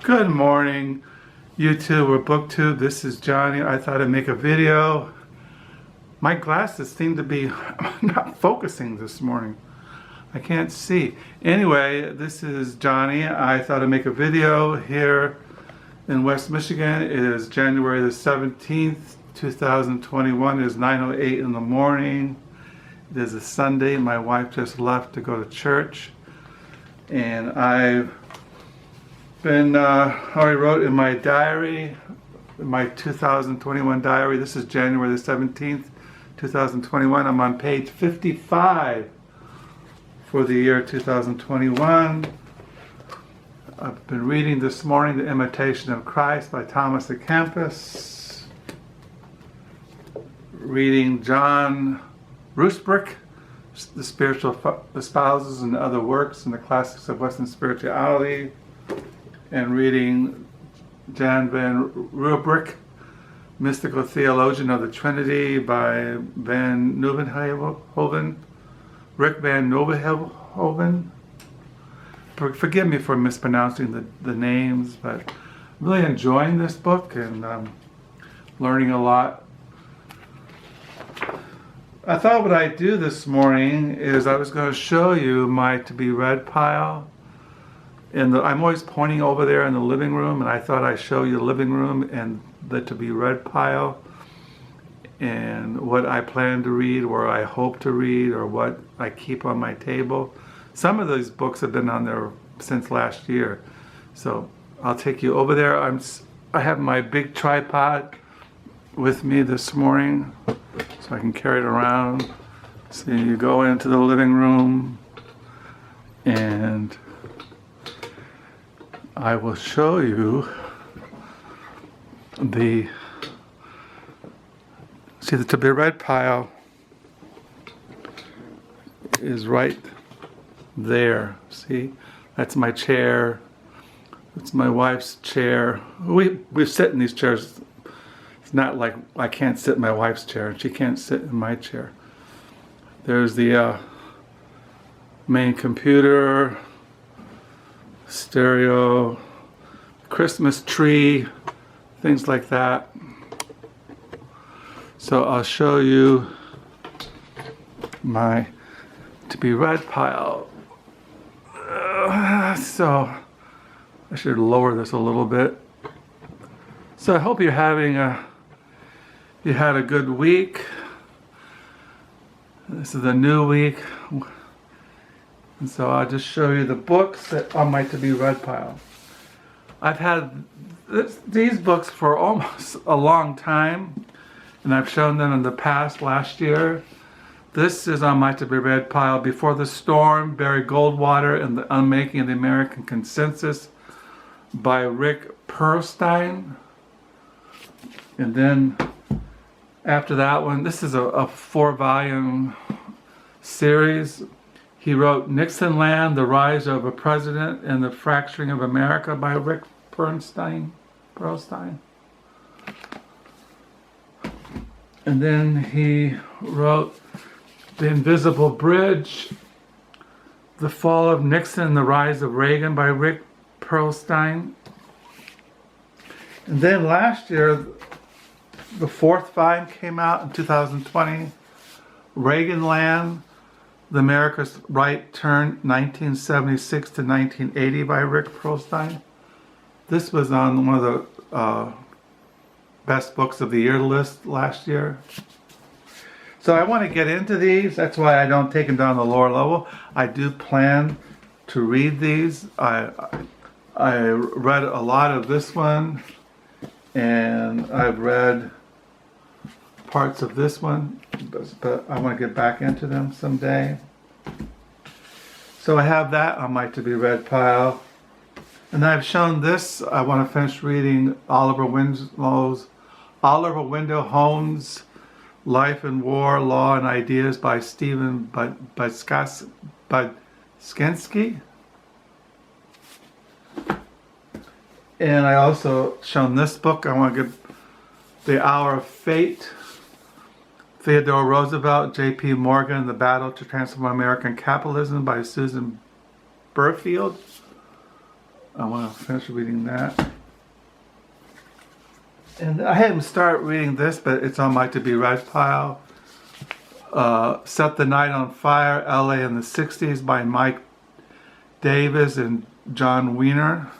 Good morning, YouTube or BookTube. This is Johnny. I thought I'd make a video. My glasses seem to be not focusing this morning. I can't see. Anyway, this is Johnny. I thought I'd make a video here in West Michigan. It is January the 17th, 2021. It is 9:08 in the morning. It is a Sunday. My wife just left to go to church. And I've been, already wrote in my diary, in my 2021 diary. This is January the 17th, 2021. I'm on page 55 for the year 2021. I've been reading this morning The Imitation of Christ by Thomas de Kempis. Reading John Ruusbroec, The Spiritual Espousals and Other Works in the Classics of Western Spirituality. And reading Jan van Ruusbroec, Mystical Theologian of the Trinity by van Nieuwenhove, Rick van Nieuwenhove. Forgive me for mispronouncing the names, but I'm really enjoying this book and learning a lot. I thought what I'd do this morning is I was going to show you my to-be read pile. I'm always pointing over there in the living room, and I thought I'd show you the living room and the to-be read pile and what I plan to read, or I hope to read, or what I keep on my table. Some of these books have been on there since last year, so I'll take you over there. I have my big tripod with me this morning, so I can carry it around. So you go into the living room, and I will show you the to-be read pile is right there. See, that's my chair. It's my wife's chair. We sit in these chairs. It's not like I can't sit in my wife's chair and she can't sit in my chair. There's the main computer, stereo, Christmas tree, things like that. So I'll show you my to-be read pile. So I should lower this a little bit. So I hope you're having you had a good week. This is a new week. And so I'll just show you the books that are on my to-be read pile. I've had these books for almost a long time, and I've shown them in the past, last year. This is on my to-be read pile: Before the Storm, Barry Goldwater, and the Unmaking of the American Consensus by Rick Perlstein. And then after that one, this is a 4-volume series. He wrote Nixonland, The Rise of a President and the Fracturing of America by Rick Perlstein. And then he wrote The Invisible Bridge, The Fall of Nixon and the Rise of Reagan by Rick Perlstein. And then last year, the 4th volume came out in 2020, Reaganland, The America's Right Turn, 1976 to 1980 by Rick Perlstein. This was on one of the best books of the year list last year. So I want to get into these. That's why I don't take them down the lower level. I do plan to read these. I read a lot of this one, and I've read parts of this one, but I want to get back into them someday. So I have that on my to-be read pile. And I've shown this. I want to finish reading Oliver Wendell Holmes' Life and War, Law and Ideas by Stephen Budzinski. And I also shown this book. I want to give The Hour of Fate, Theodore Roosevelt, J.P. Morgan, The Battle to Transform American Capitalism by Susan Burfield. I want to finish reading that. And I hadn't started reading this, but it's on my to-be-read pile. Set the Night on Fire, LA in the 60s by Mike Davis and John Wiener.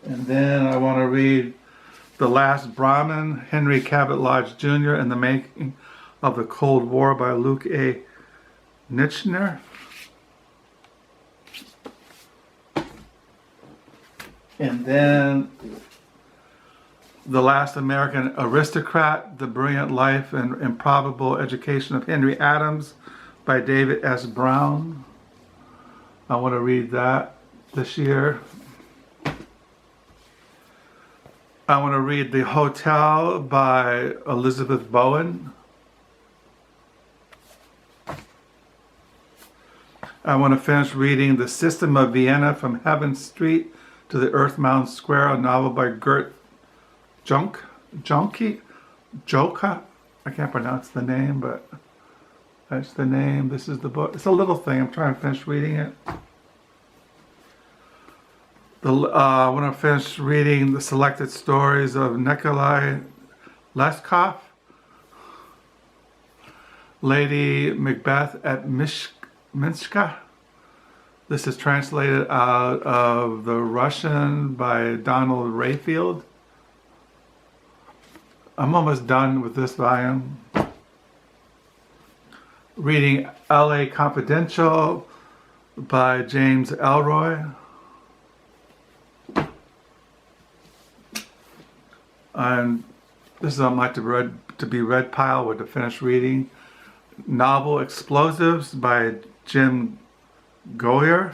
And then I want to read The Last Brahmin, Henry Cabot Lodge Jr. and the Making of the Cold War by Luke A. Nichner. And then The Last American Aristocrat, The Brilliant Life and Improbable Education of Henry Adams by David S. Brown. I want to read that this year. I want to read The Hotel by Elizabeth Bowen. I want to finish reading The System of Vienna from Heaven Street to the Earth-Mound Square, a novel by Gert Jonke. I can't pronounce the name, but that's the name. This is the book. It's a little thing. I'm trying to finish reading it. I want to finish reading the selected stories of Nikolai Leskov, Lady Macbeth at Minska. This is translated out of the Russian by Donald Rayfield. I'm almost done with this volume. Reading LA Confidential by James Elroy. And this is on my to-be-read pile with the finished reading. Novel Explosives by Jim Goyer.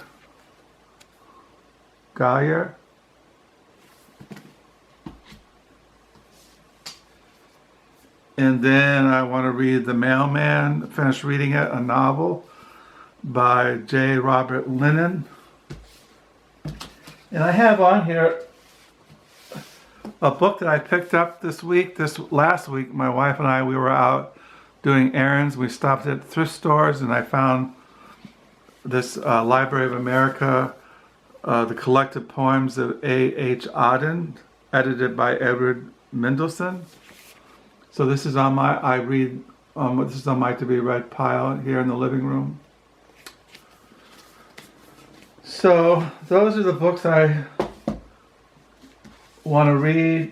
And then I want to read The Mailman, finish reading it, a novel by J. Robert Lennon. And I have on here a book that I picked up this last week. My wife and I, we were out doing errands. We stopped at thrift stores and I found this Library of America, The Collected Poems of A.H. Auden, edited by Edward Mendelsohn. So this is on my, this is on my to-be-read pile here in the living room. So those are the books I want to read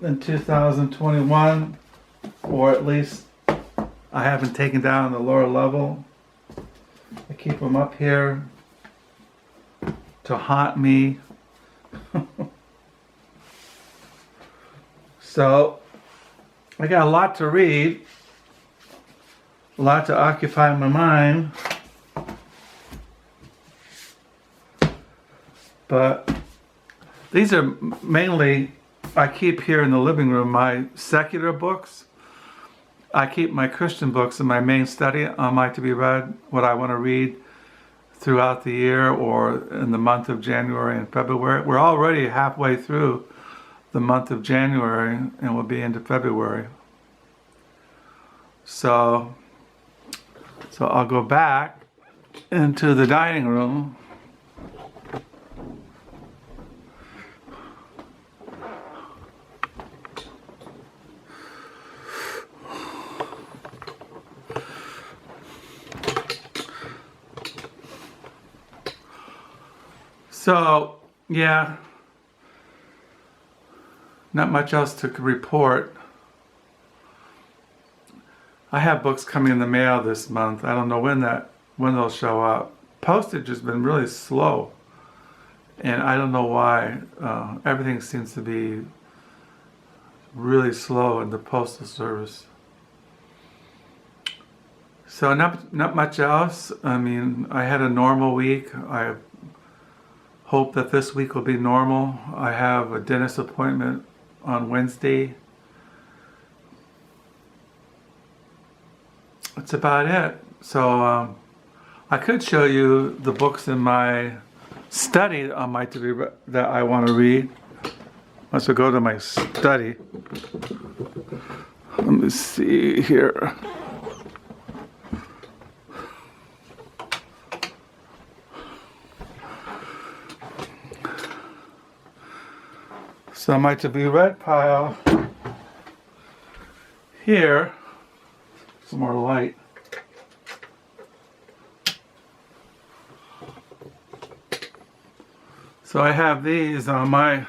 in 2021, or at least I haven't taken down on the lower level. I keep them up here to haunt me. So I got a lot to read, a lot to occupy my mind, but these are mainly, I keep here in the living room, my secular books. I keep my Christian books in my main study on my to-be-read, what I want to read throughout the year or in the month of January and February. We're already halfway through the month of January and we'll be into February. So I'll go back into the dining room. So, yeah, not much else to report. I have books coming in the mail this month. I don't know when they'll show up. Postage has been really slow, and I don't know why. Everything seems to be really slow in the postal service. So not much else. I mean, I had a normal week. I hope that this week will be normal. I have a dentist appointment on Wednesday. That's about it. So I could show you the books in my study on my to-be that I want to read. Let's go to my study. Let me see here. So my to be read pile here, some more light. So I have these on my,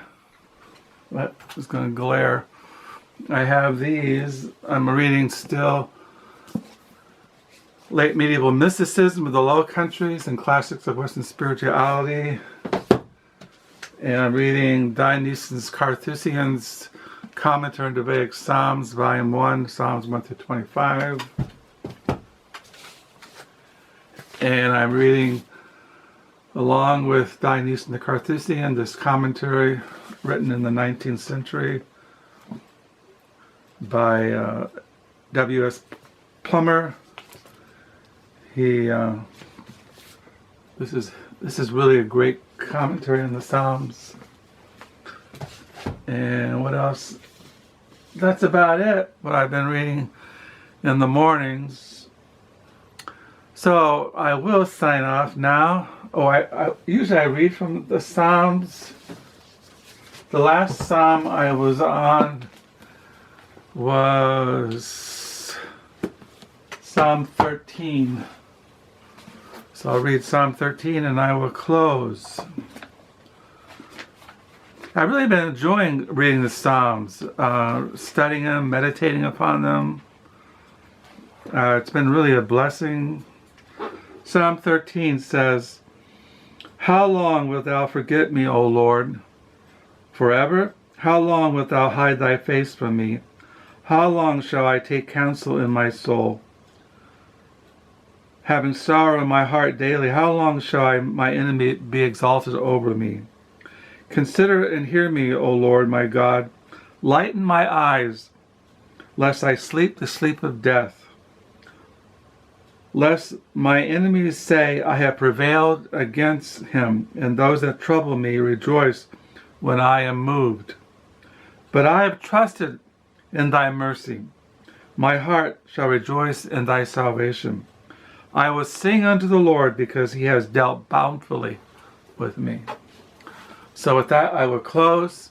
that is going to glare. I have these, I'm reading still Late Medieval Mysticism of the Low Countries and Classics of Western Spirituality. And I'm reading Denis's Carthusian's Commentary on Davidic Psalms, Volume 1, Psalms 1 through 25. And I'm reading, along with Denis and the Carthusian, this commentary written in the 19th century by W.S. Plumer. This is really a great commentary on the Psalms. And what else? That's about it, what I've been reading in the mornings. So I will sign off now. Oh, I usually I read from the Psalms. The last Psalm I was on was Psalm 13. So I'll read Psalm 13 and I will close. I've really been enjoying reading the Psalms, studying them, meditating upon them. It's been really a blessing. Psalm 13 says, "How long wilt thou forget me, O Lord? Forever? How long wilt thou hide thy face from me? How long shall I take counsel in my soul? Having sorrow in my heart daily, how long shall my enemy be exalted over me? Consider and hear me, O Lord my God. Lighten my eyes, lest I sleep the sleep of death. Lest my enemies say, I have prevailed against him, and those that trouble me rejoice when I am moved. But I have trusted in thy mercy. My heart shall rejoice in thy salvation. I will sing unto the Lord because he has dealt bountifully with me." So with that, I will close.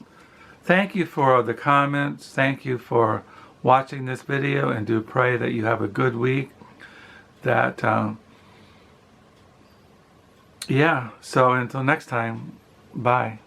Thank you for the comments. Thank you for watching this video, and do pray that you have a good week. So until next time, bye.